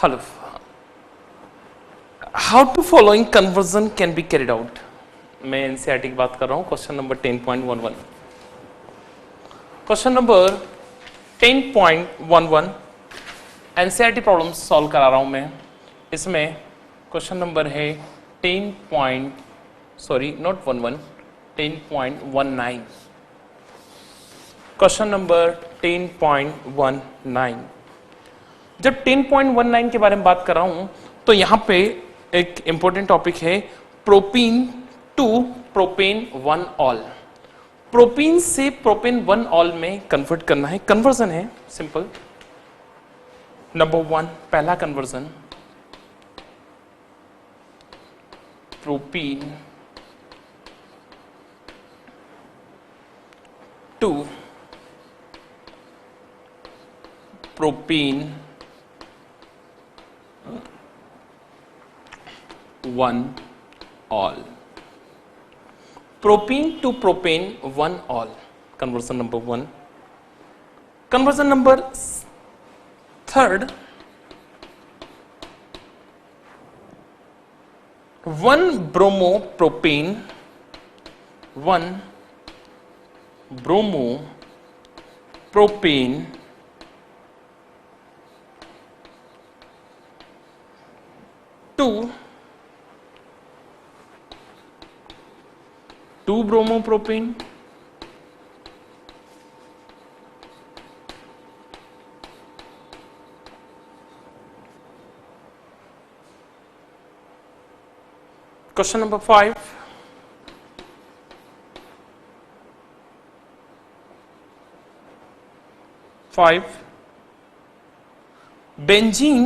Hello, how to following conversion can be carried out. मैं NCERT की बात कर रहा हूं। Question number 10.11, question number 10.11 NCERT problem solve करा रहा हूं मैं। इसमें क्वेश्चन नंबर है 10.19, क्वेश्चन नंबर 10.19। जब 10.19 के बारे में बात कर रहा हूं तो यहां पे एक इंपॉर्टेंट टॉपिक है propene to propane 1 ol. Propene से प्रोपेन 1 ऑल में कन्वर्ट करना है। कन्वर्जन है सिंपल। नंबर 1 पहला conversion, propene to propene 1 ol. Propene to propane 1 ol, conversion number 1। Conversion number 3, 1 bromo propane 1 bromo propane 2 bromo propane question number 5 benzene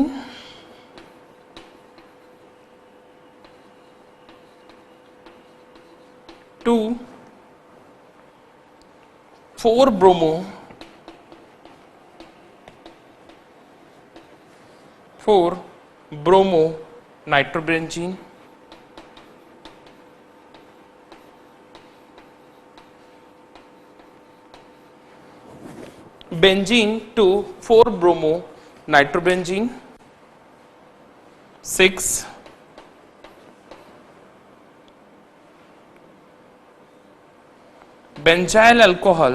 2 4 bromo 4 bromo nitrobenzene benzene to 4 bromo nitrobenzene 6 benzyl alcohol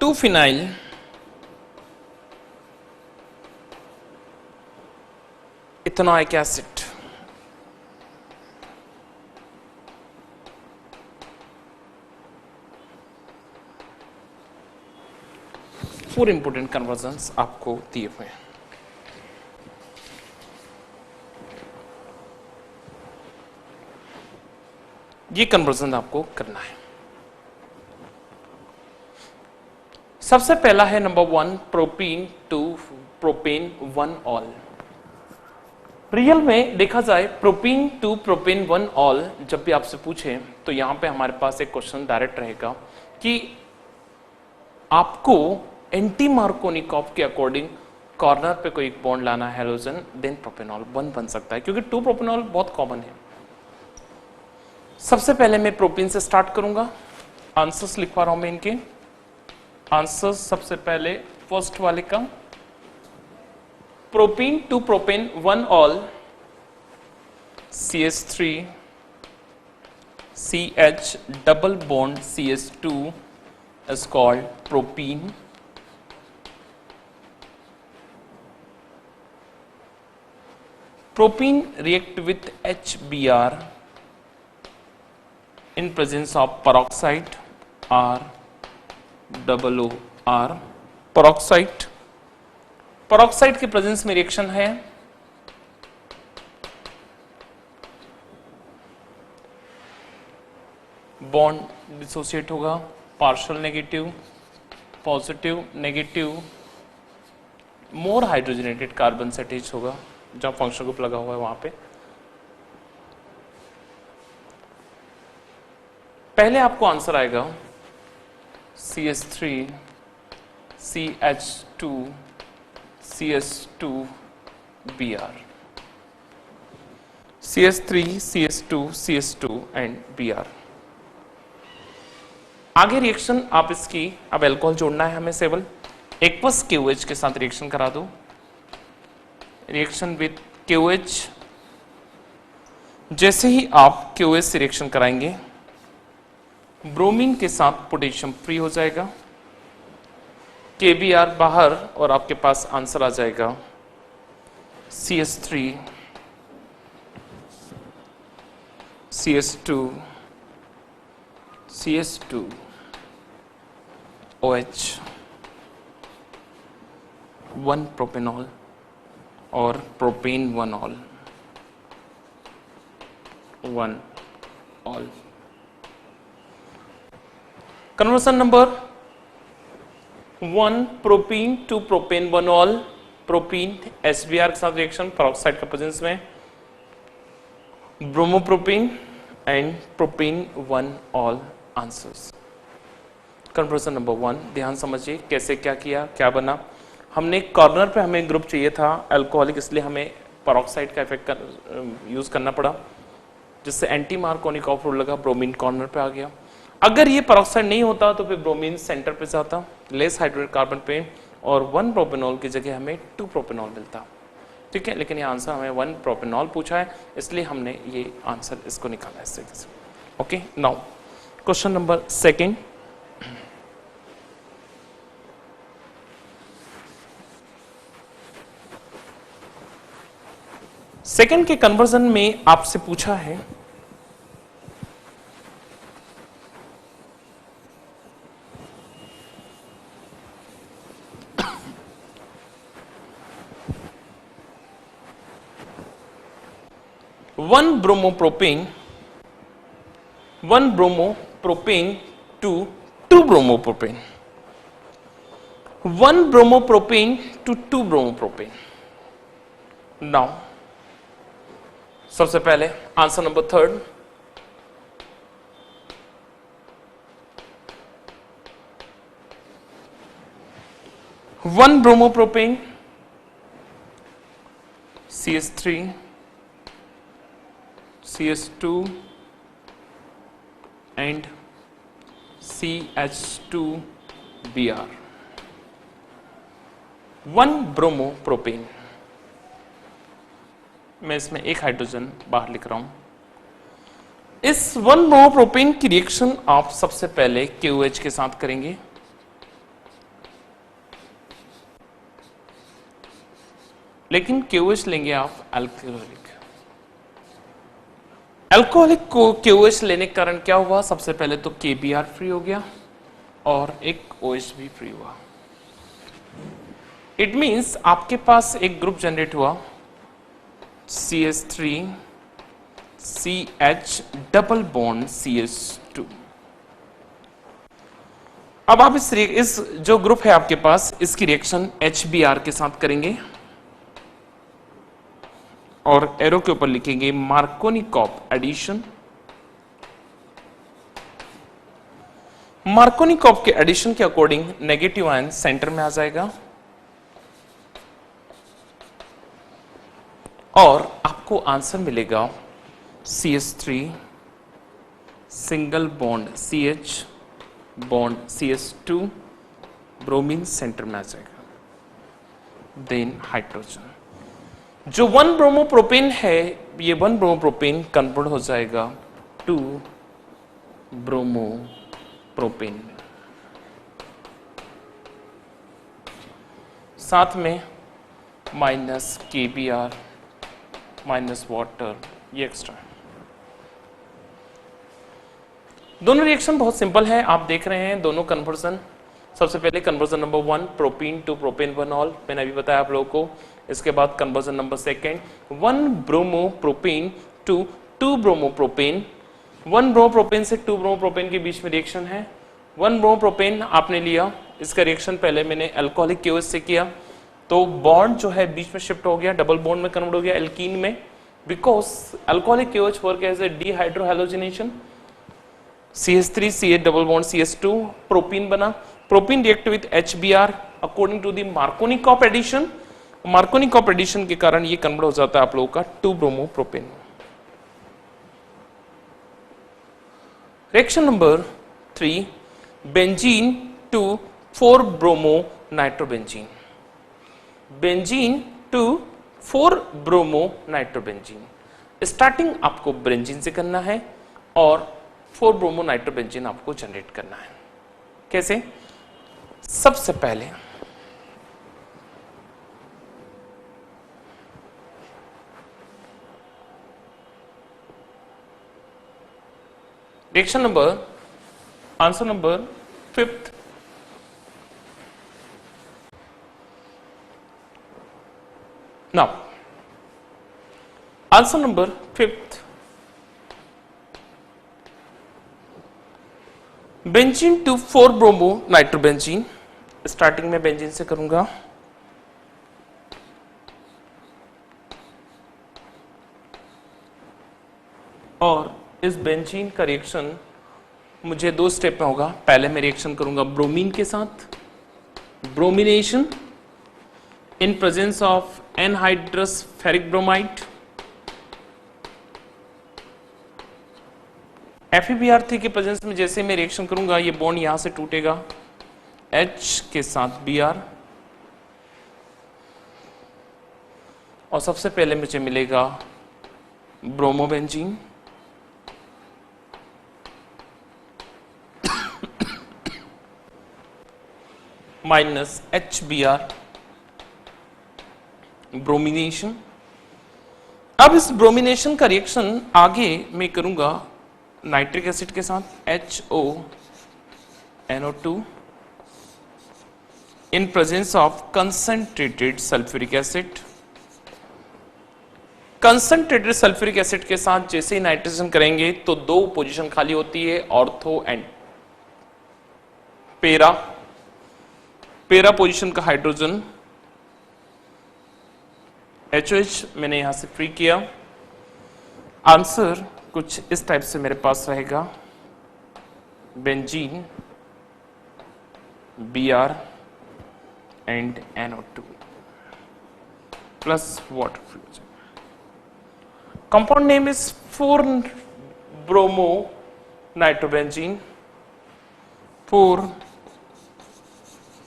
2 phenyl ethanoic acid. Four important convergence आपको दिए हुए हैं। ये conversion आपको करना है। सबसे पहला है number 1 propene to propane 1 ol. Real में देखा जाए प्रोपीन टू प्रोपेन 1 ऑल जब भी आपसे पूछे तो यहां पे हमारे पास एक क्वेश्चन डायरेक्ट रहेगा कि आपको एंटी मार्कोनिकॉफ के अकॉर्डिंग कॉर्नर पे कोई बॉन्ड लाना है हेलोजन, देन प्रोपेनॉल 1 बन सकता है क्योंकि 2 प्रोपेनॉल बहुत कॉमन है। सबसे पहले मैं प्रोपीन से स्टार्ट करूंगा। आंसर्स लिखवा रहा हूं मैं इनके आंसर्स। सबसे पहले फर्स्ट वाले का propene to propane 1 ol CH3 CH double bond CH2 is called propene. Propene react with HBr in presence of peroxide ROOR। peroxide के प्रेजेंस में रिएक्शन है बॉन्ड डिसोसिएट होगा, पार्शियल नेगेटिव पॉजिटिव नेगेटिव, मोर hydrogenated carbon से attach होगा जहां function group लगा हुआ है वहां पे। पहले आपको आंसर आएगा CH3 CH2 CH2 Br। CH3, CH2, CH2 and Br। आगे रिएक्शन आप इसकी, अब एल्कोहल जोड़ना है हमें सेवल, एक्वस KOH के साथ रिएक्शन करा दो। रिएक्शन विथ KOH, जैसे ही आप KOH से रिएक्शन कराएंगे ब्रोमीन के साथ पोटेशियम फ्री हो जाएगा, KBr बाहर और आपके पास आंसर आ जाएगा CH3, CH2, CH2, OH, 1 propanol और propane 1 ol, 1 ol. Conversion number 1 propene to propane 1 ol, propene HBr के साथ रिएक्शन पेरोक्साइड का प्रेजेंस में, bromopropene and propane 1 ol answers. Conversion number 1 ध्यान समझिए कैसे क्या किया, क्या बना। हमने कॉर्नर पे हमें ग्रुप चाहिए था अल्कोहलिक, इसलिए हमें पेरोक्साइड का इफेक्ट यूज करना पड़ा, जिससे एंटी मार्कोनिकॉफ रूल लगा, ब्रोमीन कॉर्नर पे आ गया। अगर ये पेरोक्साइड नहीं होता तो फिर ब्रोमीन सेंटर पे जाता, लेस हाइड्रोजन कार्बन पे, और 1 प्रोपेनॉल की जगह हमें 2 प्रोपेनॉल मिलता। ठीक है, लेकिन ये आंसर हमें 1 प्रोपेनॉल पूछा है, इसलिए हमने ये आंसर इसको निकाला इस तरीके से। Okay, now question number 2। Second के कन्वर्जन में आपसे पूछा है one bromopropane to 2 bromopropane, 1 bromopropane to 2 bromopropane. Now सबसे पहले answer number 3, one bromopropane CH3, CH2 and CH2Br, 1 bromopropane. मैं इसमें एक हाइड्रोजन बाहर लिख रहा हूं। इस 1 ब्रोमोप्रोपेन की रिएक्शन आप सबसे पहले KOH के साथ करेंगे, लेकिन KOH लेंगे आप अल्कोहलिक। अल्कोहलिक को KOH लेने के कारण क्या हुआ, सबसे पहले तो KBr फ्री हो गया और एक OH भी फ्री हुआ। इट मींस आपके पास एक ग्रुप जनरेट हुआ CH3 CH double bond CH2। अब आप इस जो ग्रुप है आपके पास, इसकी रिएक्शन HBr के साथ करेंगे और एरो के ऊपर लिखेंगे मार्कोनिकॉफ एडिशन। मार्कोनिकॉफ के एडिशन के अकॉर्डिंग नेगेटिव आयन सेंटर में आ जाएगा और आपको आंसर मिलेगा CH3 single bond CH bond CH2, bromine centre में आ जाएगा, देन हाइड्रोजन। जो 1 ब्रोमोप्रोपेन है, ये 1 ब्रोमोप्रोपेन कन्वर्ट हो जाएगा 2 ब्रोमोप्रोपेन, साथ में माइनस KBr माइनस वाटर, ये एक्स्ट्रा। दोनों रिएक्शन बहुत सिंपल है, आप देख रहे हैं दोनों कन्वर्जन। सबसे पहले conversion number 1 propene to propane 1 ol, मैंने अभी बताया आप लोगों को। इसके बाद conversion number 2 1 bromopropane to 2 bromopropane, 1 bromopropane से 2 ब्रोमोप्रोपेन के बीच में रिएक्शन है। 1 ब्रोमोप्रोपेन आपने लिया, इसका रिएक्शन पहले मैंने अल्कोहलिक KOH से किया, तो बॉन्ड जो है बीच में शिफ्ट हो गया, डबल बॉन्ड में कन्वर्ट हो गया एल्कीन में, because alcoholic KOH work as a dehydrohalogenation. CH3 CH double bond CH2 propene बना, propene react with HBr according to the Markovnikov addition. Markovnikov addition के कारण ये कन्वर्ट हो जाता है आप लोगों का 2 bromopropane. Reaction number 3, benzene to 4 bromo nitrobenzene. Benzene to 4 bromo nitrobenzene. Starting आपको बेंजीन से करना है और 4 ब्रोमो नाइट्रोबेंजीन आपको जनरेट करना है। कैसे? सबसे पहले reaction number, answer number 5th, now answer number 5th, benzene to 4 bromo nitrobenzene. Starting में बेंजीन से करूंगा और इस बेंजीन का रिएक्शन मुझे 2 स्टेप में होगा। पहले मैं रिएक्शन करूंगा ब्रोमीन के साथ, bromination in presence of anhydrous ferric bromide. FeBr3 के प्रेजेंस में जैसे मैं रिएक्शन करूंगा ये बॉन्ड यहां से टूटेगा H के साथ Br, और सबसे पहले मुझे मिलेगा ब्रोमोबेंजीन माइनस HBr, ब्रोमिनेशन। अब इस ब्रोमिनेशन का रिएक्शन आगे मैं करूंगा नाइट्रिक एसिड के साथ HONO2 in presence of concentrated sulphuric acid. Concentrated sulphuric acid के साथ जैसे ही नाइट्रेशन करेंगे तो 2 पोजीशन खाली होती है, ऑर्थो एंड पेरा। पेरा पोजीशन का हाइड्रोजन HOH मैंने यहां से फ्री किया। आंसर कुछ इस टाइप से मेरे पास रहेगा, benzene Br and NO2 plus water fusion. Compound name is 4 bromo nitrobenzene, 4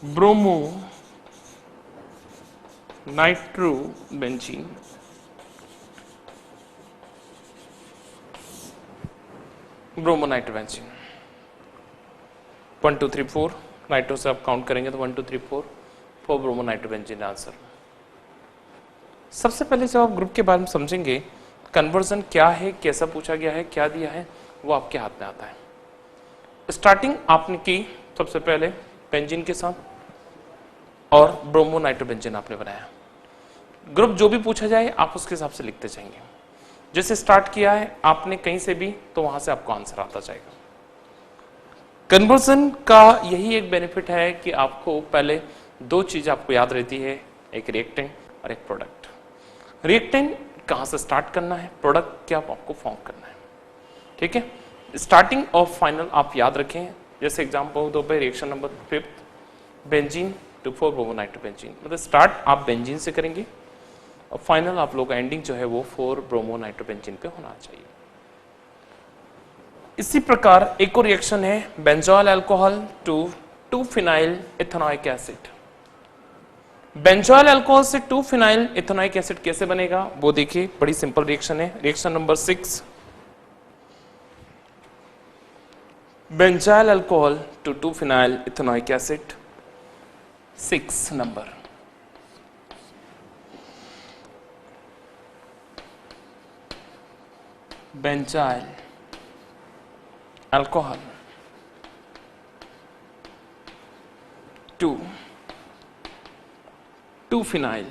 bromo nitrobenzene. Bromo nitrobenzene 1 2 3 4 nitro से आप काउंट करेंगे तो 1 2 3 4 ब्रोमो नाइट्रोबेंजीन आंसर। सबसे पहले जब आप ग्रुप के बारे में समझेंगे, कन्वर्जन क्या है, कैसा पूछा गया है, क्या दिया है, वो आपके हाथ में आता है। स्टार्टिंग आपने की सबसे पहले बेंजीन के साथ और ब्रोमो नाइट्रोबेंजीन आपने बनाया। ग्रुप जो भी पूछा जाए आप उसके हिसाब से लिखते जाएंगे। जैसे स्टार्ट किया है आपने कहीं से भी तो वहां से आपको आंसर आता जाएगा। कन्वर्जन का यही एक बेनिफिट है कि आपको पहले 2 चीज आपको याद रहती है, एक रिएक्टेंट और एक प्रोडक्ट। रिएक्टेंट कहां से स्टार्ट करना है, प्रोडक्ट क्या आपको फॉर्म करना है। ठीक है, स्टार्टिंग और फाइनल आप याद रखें। जैसे एग्जांपल दो पे reaction number 5 benzene to 4 bromo nitrobenzene, मतलब स्टार्ट आप बेंजीन से करेंगे और फाइनल आप लोग एंडिंग जो है वो 4 ब्रोमो नाइट्रोबेंजीन पे होना चाहिए। इसी प्रकार एक और रिएक्शन है benzoyl alcohol to 2 phenyl ethanoic acid. Benzoyl alcohol से 2 फिनाइल इथेनॉइक एसिड कैसे बनेगा वो देखिए, बड़ी सिंपल रिएक्शन है। Reaction number 6 benzoyl alcohol to 2 phenyl ethanoic acid, 6 number. Benzoyl alcohol to 2 phenyl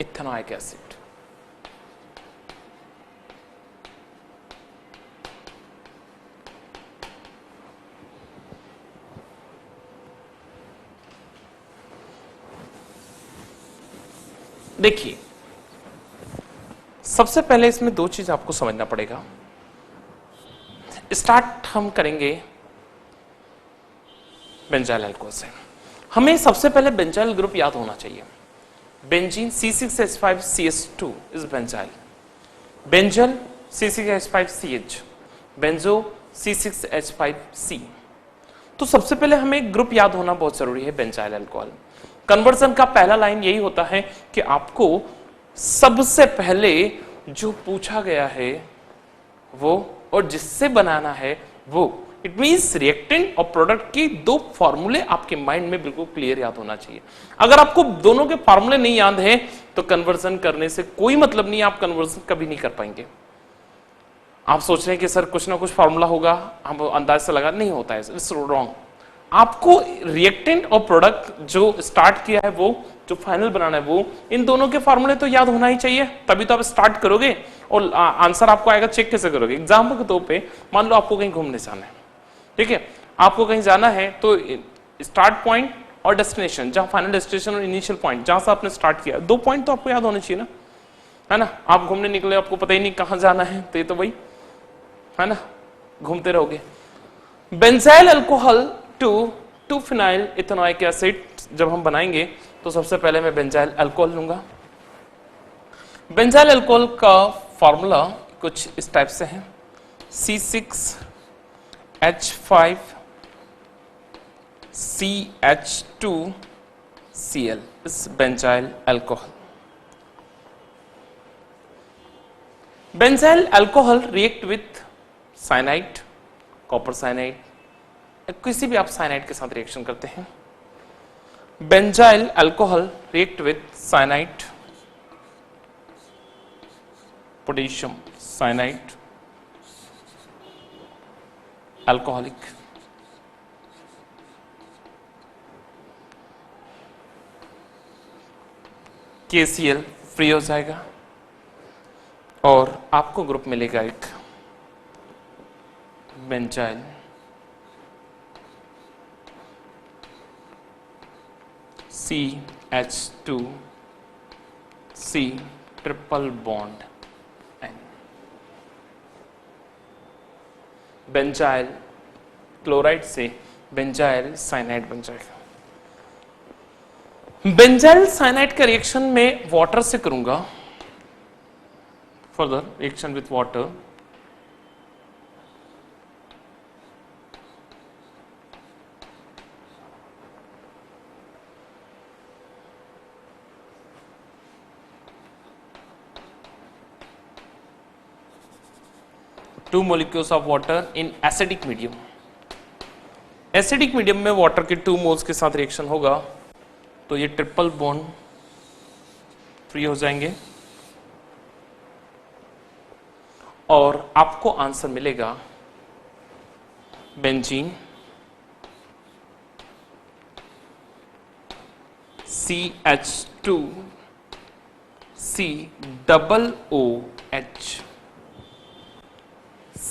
ethanoic acid. देखिए, सबसे पहले इसमें 2 चीज आपको समझना पड़ेगा। स्टार्ट हम करेंगे बेंजोइल अल्कोहल से। हमें सबसे पहले बेंजोइल ग्रुप याद होना चाहिए। Benzene C6H5CH2 is benzyl, benzal C6H5CH, benzo C6H5C। तो सबसे पहले हमें एक ग्रुप याद होना बहुत जरूरी है, बेंजाइल अल्कोहल। कन्वर्जन का पहला लाइन यही होता है कि आपको सबसे पहले जो पूछा गया है वो और जिससे बनाना है वो, इट मींस रिएक्टेंट और प्रोडक्ट की दो फॉर्मूले आपके माइंड में बिल्कुल क्लियर याद होना चाहिए। अगर आपको दोनों के फॉर्मूले नहीं याद है तो कन्वर्जन करने से कोई मतलब नहीं, आप कन्वर्जन कभी नहीं कर पाएंगे। आप सोच रहे हैं कि सर कुछ ना कुछ फॉर्मूला होगा, हम अंदाज से लगा, नहीं होता है, इट्स रॉन्ग। आपको रिएक्टेंट और प्रोडक्ट जो स्टार्ट किया है वो, जो फाइनल बनाना है वो, इन दोनों के फॉर्मूले तो याद होना ही चाहिए, तभी तो आप स्टार्ट करोगे और आंसर आपको आएगा। चेक कैसे करोगे? एग्जाम्पल के तौर पे मान लो आपको कहीं घूमने जाना है, ठीक है, आपको कहीं जाना है तो स्टार्ट पॉइंट और डेस्टिनेशन, जहां फाइनल डेस्टिनेशन और इनिशियल पॉइंट जहां से आपने स्टार्ट किया, दो पॉइंट तो आपको याद होने चाहिए ना, है ना। आप घूमने निकले, आपको पता ही नहीं कहां जाना है, तो ये तो भाई है ना, घूमते रहोगे। Benzyl alcohol to phenyl ethanoic acid जब हम बनाएंगे तो सबसे पहले मैं बेंजाइल अल्कोहल लूंगा। बेंजाइल अल्कोहल का फॉर्मूला कुछ इस टाइप से है, C6H5CH2Cl इस benzyl alcohol. Benzyl alcohol react with cyanide, copper cyanide, किसी भी आप साइनाइड के साथ रिएक्शन करते हैं। Benzyl alcohol react with cyanide, potassium cyanide, alcoholic, KCl free हो जाएगा और आपको ग्रुप मिलेगा एक benzyl CH2C triple bond N। Benzyl chloride से बेंजाइल साइनाइड बन जाएगा। बेंजाइल साइनाइड का रिएक्शन में वाटर से करूंगा, further reaction with water, two molecules of water in acidic medium. Acidic medium में वाटर के 2 मोल्स के साथ रिएक्शन होगा तो ये ट्रिपल बॉन्ड फ्री हो जाएंगे और आपको आंसर मिलेगा benzene CH2COOH,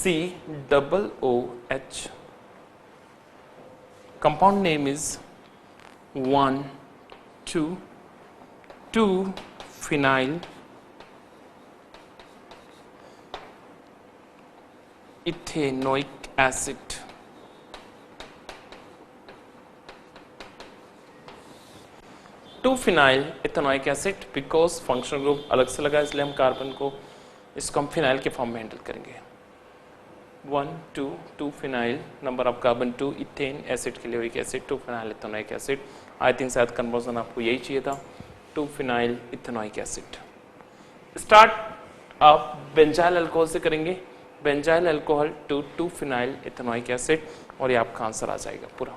COOH. Compound name is 1,2,2-phenyl ethanoic acid. To phenyl ethanoic acid, because functional group अलग से लगा इसलिए हम कार्बन को, इसको हम फिनाइल के फॉर्म में हैंडल करेंगे। 1,2 phenyl, number of carbon 2, ethane acid के लिए एक acid, 2 phenyl ethanoic acid. I think शायद कन्वर्जन आपको यही चाहिए था, 2 फिनाइल इथेनोइक एसिड। स्टार्ट आप बेंजाइल अल्कोहल से करेंगे, benzyl alcohol to 2 phenyl ethanoic acid, और ये आपका आंसर आ जाएगा पूरा।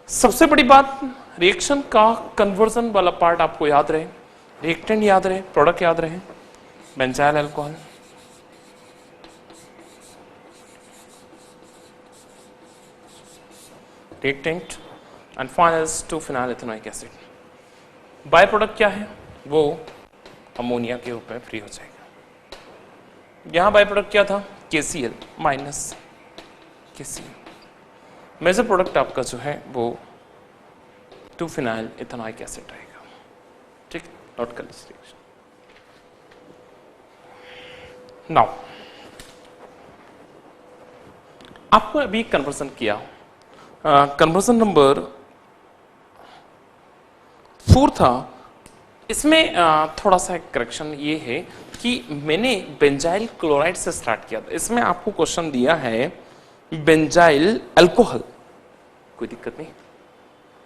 सबसे बड़ी बात, रिएक्शन का कन्वर्जन वाला पार्ट आपको याद रहे, रिएक्टेंट याद रहे, प्रोडक्ट याद रहे। Benzyl alcohol, reactant and final 2 phenyl ethanoic acid. By product क्या है? वो अमोनिया के रूप में फ्री हो जाएगा। यहां बाय प्रोडक्ट क्या था? KCl minus KCl। Major product आपका जो है वो 2 फिनाइल इथेनोइक एसिड रहेगा। ठीक, नोट कर लीजिए। नाउ आपको अभी कन्वर्जन किया, कन्वर्जन नंबर फोर्थ इसमें थोड़ा सा करेक्शन ये है कि मैंने बेंजाइल क्लोराइड से स्टार्ट किया था। इसमें आपको क्वेश्चन दिया है बेंजाइल अल्कोहल, कोई दिक्कत नहीं।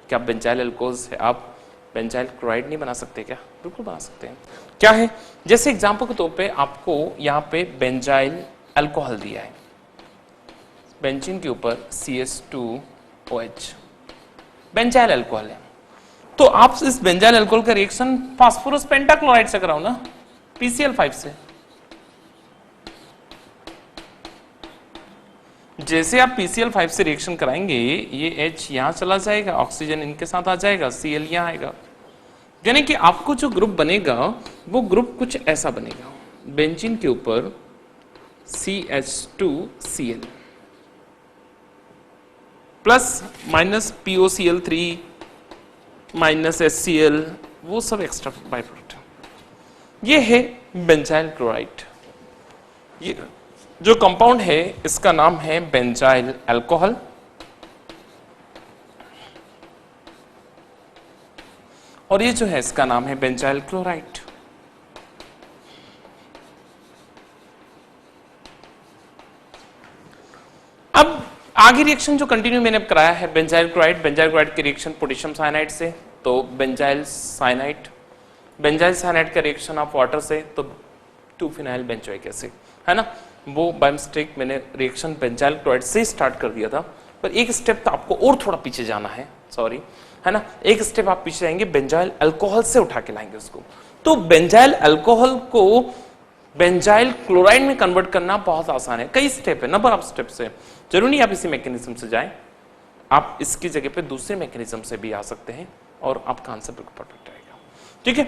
क्या बेंजाइल अल्कोहल से आप बेंजाइल क्लोराइड नहीं बना सकते क्या? बिल्कुल बना सकते हैं। क्या है, जैसे एग्जांपल के तौर पे आपको यहाँ पे बेंजाइल अल्कोहल दिया है, बेंजीन के ऊपर CH2OH बेंजाइल अल्कोहल है, तो आप इस बेंजाइल अल्कोहल का रिएक्शन फास्फोरस पेंटाक्लोराइड से कराओ ना, PCl5 से। जैसे आप PCl5 से रिएक्शन कराएंगे, ये H यहां चला जाएगा, ऑक्सीजन इनके साथ आ जाएगा, Cl यहां आएगा, यानी कि आपको जो ग्रुप बनेगा वो ग्रुप कुछ ऐसा बनेगा, बेंजीन के ऊपर CH2Cl plus minus POCl3 minus HCl, वो सब एक्स्ट्रा बाय प्रोडक्ट है। ये है बेंजाइल क्लोराइड। ये जो कंपाउंड है इसका नाम है बेंजाइल अल्कोहल, और ये जो है इसका नाम है बेंजाइल क्लोराइड। अब आगे रिएक्शन जो कंटिन्यू मैंने कराया है बेंजाइल क्लोराइड के रिएक्शन पोटेशियम साइनाइड से, तो बेंजाइल साइनाइड, बेंजाइल साइनाइड का रिएक्शन आप वाटर से, तो 2-फिनाइल बेंजोइक एसिड, है ना। वो बाय मिस्टेक मैंने रिएक्शन बेंजाइल क्लोराइड से स्टार्ट कर दिया था, पर एक स्टेप तो आपको और थोड़ा पीछे जाना है, सॉरी, है ना। एक स्टेप आप पीछे जाएंगे, बेंजाइल अल्कोहल से उठा के लाएंगे उसको। तो बेंजाइल अल्कोहल को बेंजाइल क्लोराइड में कन्वर्ट करना बहुत आसान है, कई स्टेप है, नंबर ऑफ स्टेप्स है, जरूरी नहीं आप इसी मैकेनिज्म से जाएं, आप इसकी जगह पे दूसरे मैकेनिज्म से भी आ सकते हैं और आपका आंसर बिल्कुल परफेक्ट आएगा। ठीक है,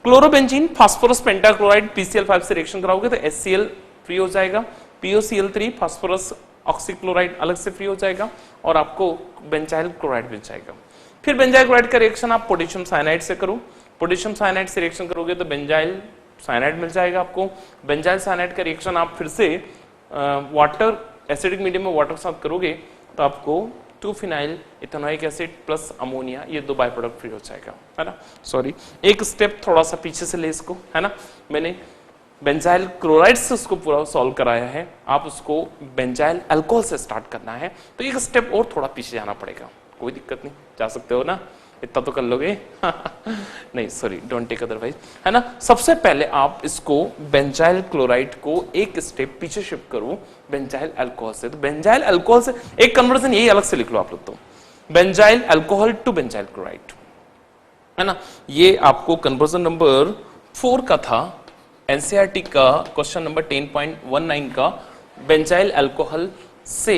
क्लोरोबेंजीन फास्फोरस पेंटाक्लोराइड PCl5 से रिएक्शन कराओगे तो HCl फ्री हो जाएगा, POCl3 फास्फोरस ऑक्सीक्लोराइड अलग से फ्री हो जाएगा और आपको बेंजाइल क्लोराइड मिल जाएगा। फिर बेंजाइल क्लोराइड का रिएक्शन आप पोटेशियम साइनाइड से करो, पोटेशियम साइनाइड से रिएक्शन करोगे तो बेंजाइल साइनाइड मिल जाएगा आपको। बेंजाइल साइनाइड का रिएक्शन आप फिर से वाटर एसिडिक मीडियम में वाटर के साथ करोगे तो आपको 2-फिनाइल इथेनोइक एसिड प्लस अमोनिया, ये 2 बाय प्रोडक्ट फ्री हो जाएगा, है ना। सॉरी, एक स्टेप थोड़ा सा पीछे से ले इसको, है ना। मैंने बेंजाइल क्लोराइड से उसको पूरा सॉल्व कराया है, आप उसको बेंजाइल अल्कोहल से स्टार्ट करना है, तो एक स्टेप और थोड़ा पीछे जाना पड़ेगा, कोई दिक्कत नहीं, जा सकते हो ना, इतना तो कर लोगे। नहीं सॉरी, डोंट टेक अदरवाइज, है ना। सबसे पहले आप इसको बेंजाइल क्लोराइड को एक स्टेप पीछे शिफ्ट करो बेंजाइल अल्कोहल से, तो बेंजाइल अल्कोहल से एक कन्वर्जन यही अलग से लिख लो आप लोग, तो benzyl alcohol to benzyl chloride, है ना। ये आपको कन्वर्जन नंबर 4 का था, एनसीईआरटी का क्वेश्चन नंबर 10.19 का। बेंजाइल अल्कोहल से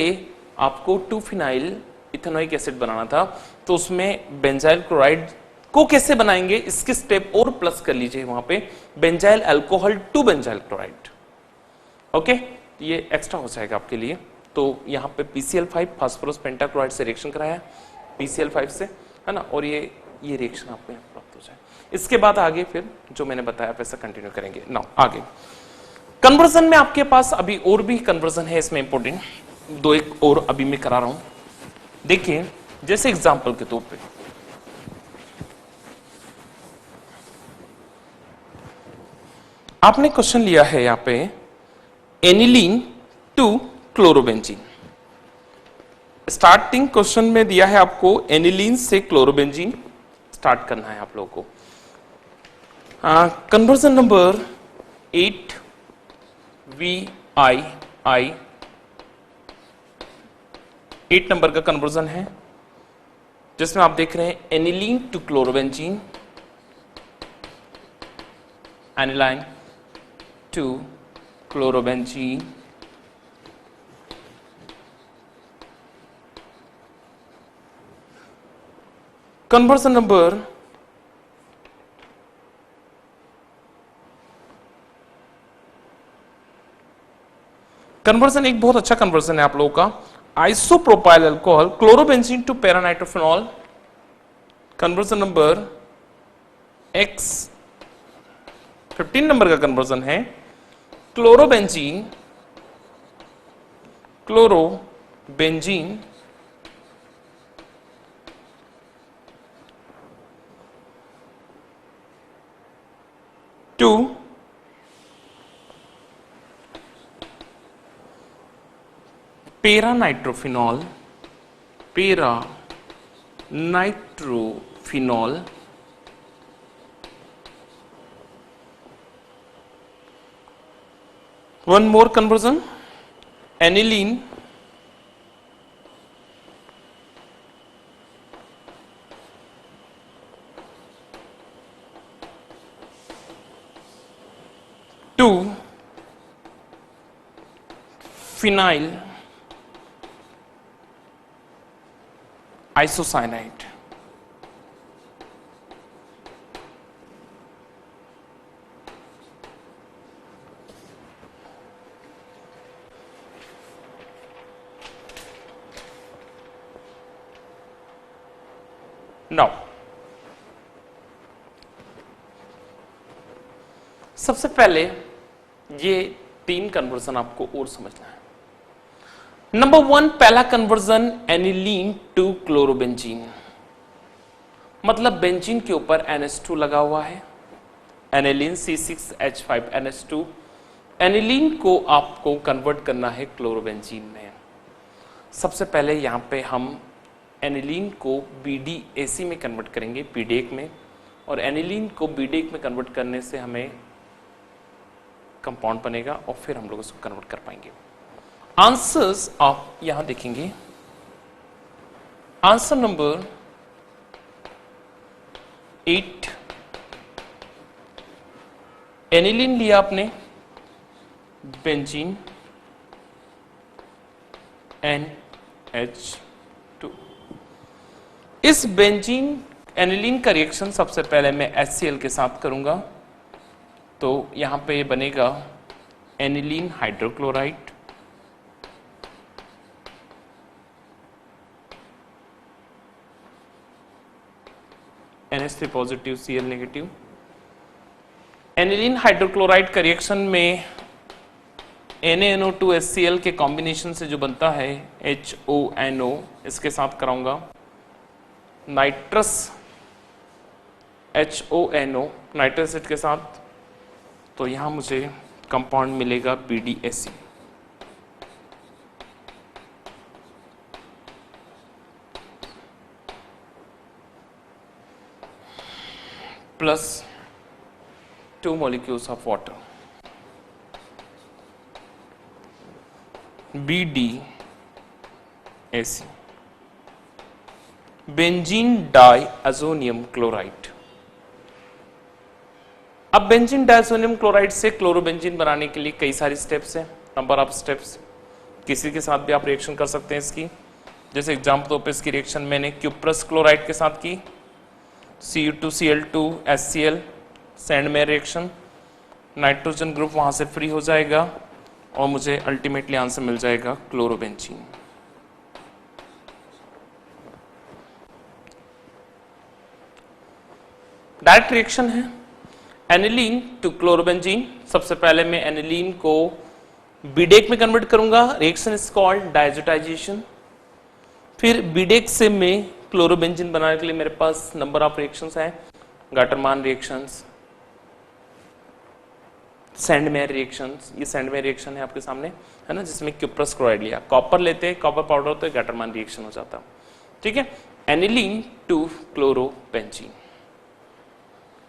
आपको 2-फिनाइल इथेनोइक एसिड बनाना था, तो उसमें बेंजाइल क्लोराइड को कैसे बनाएंगे इसके स्टेप और प्लस कर लीजिए वहां पे, benzyl alcohol to benzyl chloride, okay, ये एक्स्ट्रा हो जाएगा आपके लिए। तो यहाँ पे PCl5 फास्फोरस पेंटाक्लोराइड से रिएक्शन कराया PCl5 से, है ना, और ये रिएक्शन आपको प्राप्त हो जाए। इसके बाद आगे फिर जो मैंने बताया वैसा कंटिन्यू करेंगे। नाउ आगे कन्वर्जन में आपके पास अभी और भी कन्वर्जन है इसमें इंपोर्टेंट, 2-1 और अभी मैं करा रहा हूं। देखिए, जैसे एग्जांपल के तौर पे आपने क्वेश्चन लिया है यहां पे aniline to chlorobenzene. Starting question में दिया है आपको एनिलीन से क्लोरोबेंजीन स्टार्ट करना है आप लोगों को। कन्वर्जन नंबर 8 VII 8 नंबर का कन्वर्जन है, जिसमें आप देख रहे हैं aniline to chlorobenzene, aniline to chlorobenzene, conversion number conversion एक बहुत अच्छा कन्वर्जन है आप लोगों का, isopropyl alcohol chlorobenzene to paranitrophenol, conversion number X 15 number का कन्वर्जन है chlorobenzene to para nitrophenol, para nitrophenol one more conversion, aniline to phenyl isocyanate. Now सबसे पहले ये 3 कन्वर्जन आपको और समझना है। नंबर 1, पहला कन्वर्जन एनिलीन टू क्लोरोबेंजीन, मतलब बेंजीन के ऊपर NH2 लगा हुआ है, एनिलीन C6H5NH2। एनिलीन को आपको कन्वर्ट करना है क्लोरोबेंजीन में। सबसे पहले यहां पे हम एनिलीन को BDAC में कन्वर्ट करेंगे, BDAC में, और एनिलीन को BDAC में कन्वर्ट करने से हमें कंपाउंड बनेगा और फिर हम लोग उसको कन्वर्ट कर पाएंगे। आंसर्स आप यहां देखेंगे। आंसर नंबर 8, एनिलीन लिया आपने, बेंजीन NH2। इस बेंजीन एनिलीन का रिएक्शन सबसे पहले मैं HCl के साथ करूंगा, तो यहां पे बनेगा aniline hydrochloride, NH3 positive Cl negative. Aniline hydrochloride का रिएक्शन में NaNO2HCl के कॉम्बिनेशन से जो बनता है HONO, इसके साथ कराऊंगा नाइट्रस HONO नाइट्रस एसिड के साथ, तो यहां मुझे कंपाउंड मिलेगा BDAC। Plus 2 molecules of water, BDAC, benzene diazonium chloride. अब बेंजीन डाइअज़ोनियम क्लोराइड से क्लोरोबेंजीन बनाने के लिए कई सारी स्टेप्स हैं, नंबर ऑफ स्टेप्स। किसी के साथ भी आप रिएक्शन कर सकते हैं इसकी, जैसे एग्जाम्पल तौर पे इसकी रिएक्शन मैंने क्यूप्रस क्लोराइड के साथ की, Cu2Cl2 HCl, Sandmeyer reaction, nitrogen group वहां से फ्री हो जाएगा और मुझे अल्टीमेटली आंसर मिल जाएगा क्लोरोबेंजीन। डायरेक्ट रिएक्शन है एनिलीन टू क्लोरोबेंजीन। सबसे पहले मैं एनिलीन को बीडेक में कन्वर्ट करूंगा, रिएक्शन इज कॉल्ड डायजोटाइजेशन। फिर बीडेक से मैं क्लोरोबेंजीन बनाने के लिए मेरे पास नंबर ऑफ रिएक्शंस हैं, गाटरमान रिएक्शंस, सैंडमेयर रिएक्शंस। ये सैंडमेयर रिएक्शन है आपके सामने, है ना, जिसमें क्यूप्रस क्लोराइड लिया, कॉपर लेते हैं, कॉपर पाउडर तो गाटरमान रिएक्शन हो जाता। ठीक है, aniline to chlorobenzene.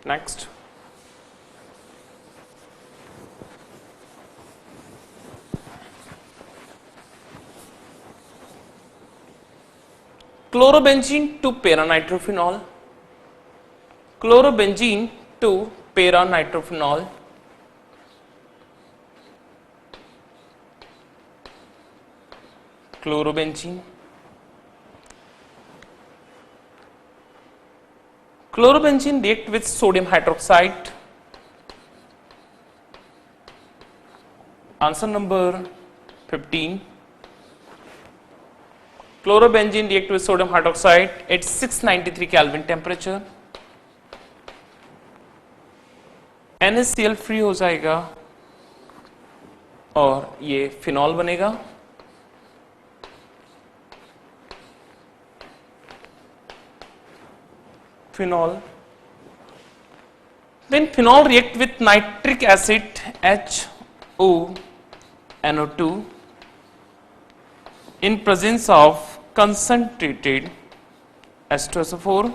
Next, chlorobenzene to paranitrophenol, chlorobenzene to paranitrophenol, chlorobenzene, chlorobenzene react with sodium hydroxide. Answer number 15. Chlorobenzene react with sodium hydroxide at 693 Kelvin temperature. NaCl free हो जाएगा और ये phenol बनेगा। Phenol Then phenol react with nitric acid HONO2 in presence of concentrated H2SO4.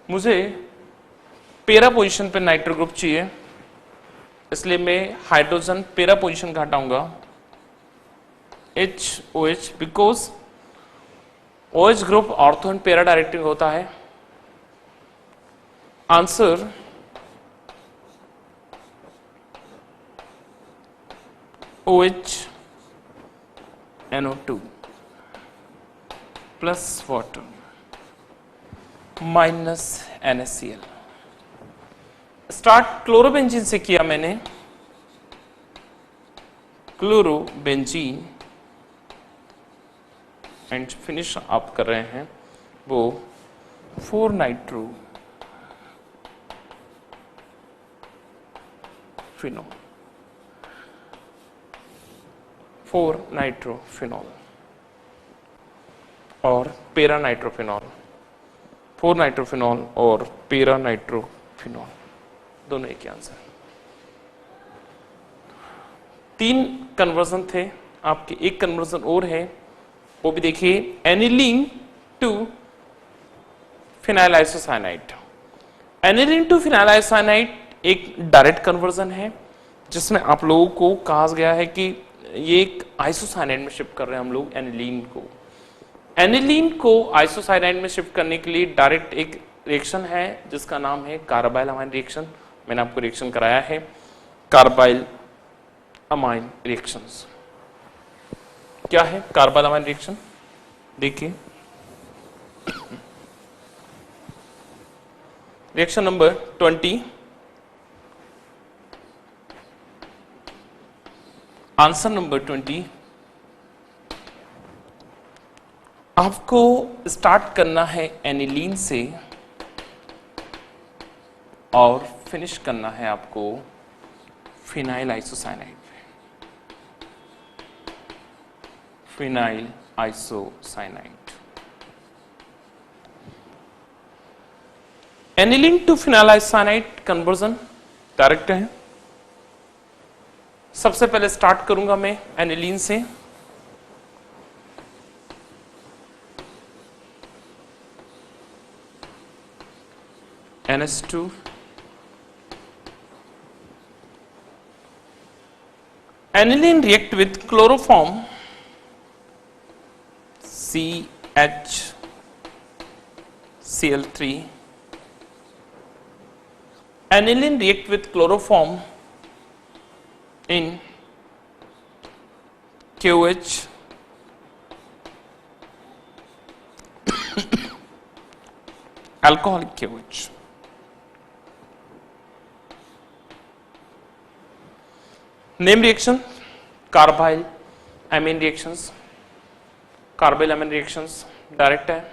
मुझे पेरा position पे nitro group चाहिए, इसलिए मैं हाइड्रोजन पेरा पोजीशन का हटाऊंगा HOH, because OH group ortho and पेरा डायरेक्टिंग होता है. Answer OHNO2 plus water minus NaCl. Start chlorobenzene से किया मैंने. क्लोरोबेंजीन एंड फिनिश आप कर रहे हैं वो 4 नाइट्रो फिनॉल, 4 नाइट्रोफिनॉल और पेरा नाइट्रोफिनॉल, 4 नाइट्रोफिनॉल और पेरा नाइट्रोफिनॉल, दोनों एक ही आंसर. 3 कन्वर्जन थे आपके, एक कन्वर्जन और है, वो भी देखिए. Aniline to phenyl isocyanide. Aniline to phenyl isocyanide एक डायरेक्ट कन्वर्जन है जिसमें आप लोगों को कहा गया है कि ये एक आइसोसाइनाइड में शिफ्ट कर रहे हैं हम लोग एनिलीन को. एनिलीन को आइसोसाइनाइड में शिफ्ट करने के लिए डायरेक्ट एक रिएक्शन है जिसका नाम है कार्बाइल अमाइन रिएक्शन. मैंने आपको रिएक्शन कराया है कार्बाइल अमाइन रिएक्शंस. क्या है कार्बाइल अमाइन रिएक्शन? देखिए रिएक्शन नंबर 20. Answer number 20. आपको स्टार्ट करना है एनिलीन से और फिनिश करना है आपको फिनाइल आइसोसाइनाइड पे. Phenyl isocyanide. Aniline to phenyl isocyanide conversion direct है. सबसे पहले स्टार्ट करूंगा मैं एनिलीन से. NH2 aniline react with chloroform CHCl3. Aniline react with chloroform in KOH alcoholic KOH. Name reaction carbylamine reactions. Carbylamine reactions direct है.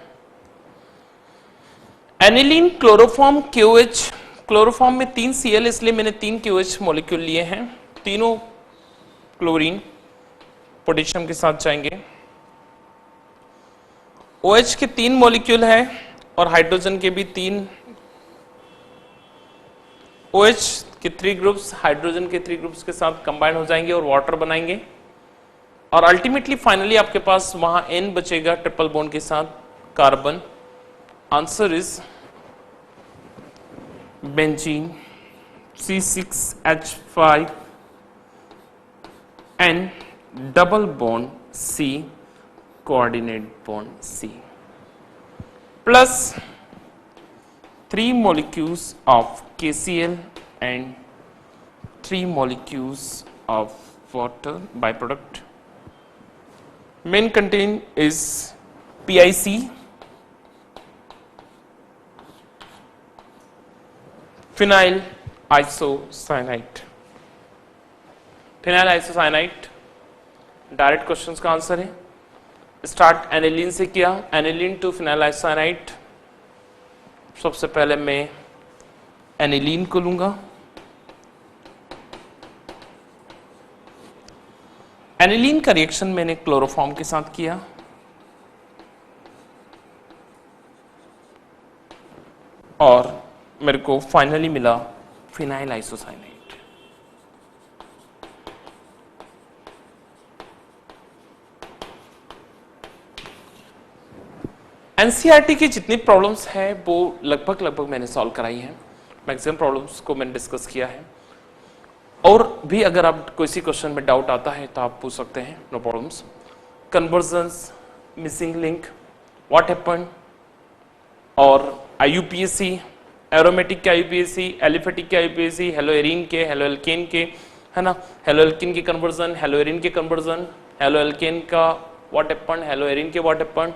Aniline chloroform KOH. Chloroform में 3 Cl, इसलिए मैंने 3 KOH मॉलिक्यूल लिए हैं. तीनों chlorine potassium के साथ जाएंगे. OH के 3 मॉलिक्यूल है और हाइड्रोजन के भी 3. OH के 3 ग्रुप्स हाइड्रोजन के 3 ग्रुप्स के साथ कंबाइन हो जाएंगे और वाटर बनाएंगे. और अल्टीमेटली फाइनली आपके पास वहां N बचेगा ट्रिपल बॉन्ड के साथ carbon. Answer is benzene C6H5 N double bond C coordinate bond C plus 3 molecules of KCl and 3 molecules of water byproduct. Main contain is PIC, phenyl isocyanate. Phenyl isocyanate direct questions का answer है. Start aniline से किया. Aniline to phenyl isocyanide. सबसे पहले मैं aniline को लूंगा. Aniline का रिएक्शन मैंने क्लोरोफॉर्म के साथ किया. और मेरे को फाइनली मिला फिनाइल आइसोसाइनेट। एनसीईआरटी की जितनी प्रॉब्लम्स हैं वो लगभग मैंने सॉल्व कराई हैं, मैक्सिमम प्रॉब्लम्स को मैंने डिस्कस किया है। और भी अगर आप कोई सी क्वेश्चन में डाउट आता है तो आप पूछ सकते हैं, no problems. Conversions, missing link, what happened, और आईयूपीएसी, एरोमेटिक के आईयूपीएसी, एलिफेटिक के आईयूपीएसी, हेलोएरीन के, हेलोएल्केन के, है ना, हेलोएल्केन के कन्वर्जन, हेलोएरीन के कन्वर्जन, हेलोएल्केन का व्हाट हैपेंड, हेलोएरीन के व्हाट हैपेंड,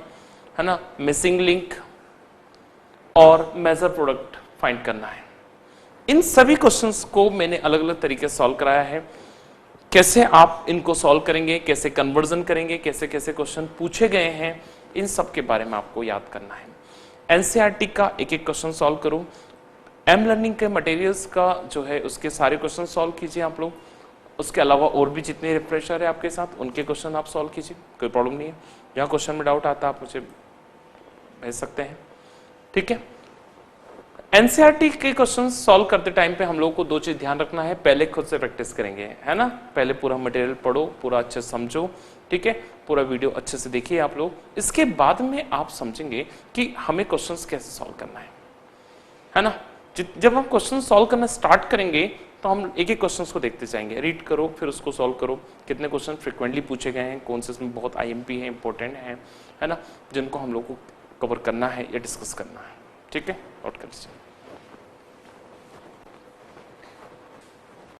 है ना, मिसिंग लिंक और मेजर प्रोडक्ट फाइंड करना है। इन सभी क्वेश्चंस को मैंने अलग अलग तरीके से सॉल्व कराया है। कैसे आप इनको सॉल्व करेंगे, कैसे कन्वर्जन करेंगे, कैसे कैसे क्वेश्चन पूछे गए हैं, इन सब के बारे में आपको याद करना है। एनसीईआरटी का एक एक क्वेश्चन सॉल्व करो, एम लर्निंग के मटेरियल्स का जो है उसके सारे क्वेश्चन सॉल्व कीजिए आप लोग। उसके अलावा और भी जितने रिफ्रेशर है आपके साथ उनके क्वेश्चन आप सॉल्व कीजिए, कोई प्रॉब्लम नहीं है। जहाँ क्वेश्चन में डाउट आता है आप मुझे भेज सकते हैं, ठीक है। एनसीईआरटी के क्वेश्चन सॉल्व करते टाइम पे हम लोग को दो चीज ध्यान रखना है। पहले खुद से प्रैक्टिस करेंगे, है ना, पहले पूरा मटेरियल पढ़ो, पूरा अच्छे से समझो, ठीक है, पूरा वीडियो अच्छे से देखिए आप लोग। इसके बाद में आप समझेंगे कि हमें क्वेश्चंस कैसे सॉल्व करना है ना। जब हम क्वेश्चन सॉल्व करना स्टार्ट करेंगे तो हम एक एक क्वेश्चन को देखते जाएंगे, रीड करो फिर उसको सॉल्व करो, कितने क्वेश्चन फ्रिक्वेंटली पूछे गए हैं, कौन से इसमें बहुत आईएमपी है, इंपॉर्टेंट है ना, जिनको हम लोग को कवर करना है या डिस्कस करना है, ठीक है, नोट कर लीजिए।